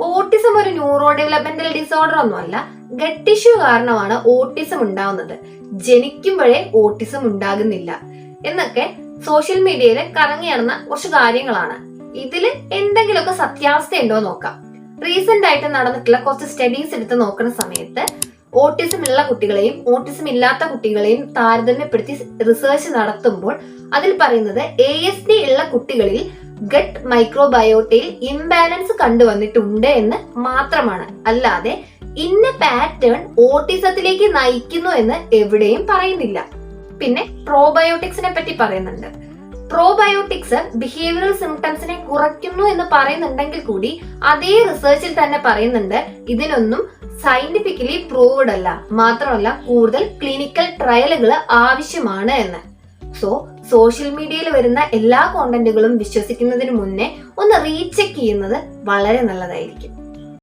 Autism ഒരു neuro developmental disorder ഒന്നുമല്ല. Gut tissue കാരണമാണ് ഓട്ടിസം ഉണ്ടാവുന്നത്. ജനിക്കുമ്പോഴേ ഓട്ടിസം ഉണ്ടാകുന്നില്ല എന്നൊക്കെ സോഷ്യൽ മീഡിയയിൽ കറങ്ങി നടന്ന കുറച്ച് കാര്യങ്ങളാണ്. ഇതിൽ എന്തെങ്കിലുമൊക്കെ സത്യാവസ്ഥ ഉണ്ടോ നോക്കാം. റീസെന്റ് ആയിട്ട് നടന്നിട്ടുള്ള കുറച്ച് സ്റ്റഡീസ് എടുത്ത് നോക്കുന്ന സമയത്ത് ഓട്ടിസം ഉള്ള കുട്ടികളെയും ഓട്ടിസം ഇല്ലാത്ത കുട്ടികളെയും താരതമ്യപ്പെടുത്തി റിസർച്ച് നടത്തുമ്പോൾ അതിൽ പറയുന്നത് ASD ഉള്ള കുട്ടികളിൽ ഗട്ട് മൈക്രോബയോട്ടയിൽ ഇംബാലൻസ് കണ്ടുവന്നിട്ടുണ്ട് എന്ന് മാത്രമാണ്. അല്ലാതെ ഇന്ന പാറ്റേൺ ഓട്ടിസത്തിലേക്ക് നയിക്കുന്നു എന്ന് എവിടെയും പറയുന്നില്ല. പിന്നെ പ്രോബയോട്ടിക്സിനെ പറ്റി പറയുന്നുണ്ട്. പ്രോബയോട്ടിക്സ് ബിഹേവിയറൽ സിംറ്റംസിനെ കുറയ്ക്കുന്നു എന്ന് പറയുന്നുണ്ടെങ്കിൽ കൂടി അതേ റിസർച്ചിൽ തന്നെ പറയുന്നുണ്ട് ഇതിനൊന്നും സയന്റിഫിക്കലി പ്രൂവ്ഡ് അല്ല, മാത്രമല്ല കൂടുതൽ ക്ലിനിക്കൽ ട്രയലുകൾ ആവശ്യമാണ് എന്ന്. സോഷ്യൽ മീഡിയയിൽ വരുന്ന എല്ലാ കോണ്ടന്റുകളും വിശ്വസിക്കുന്നതിന് മുന്നേ ഒന്ന് റീചെക്ക് ചെയ്യുന്നത് വളരെ നല്ലതായിരിക്കും.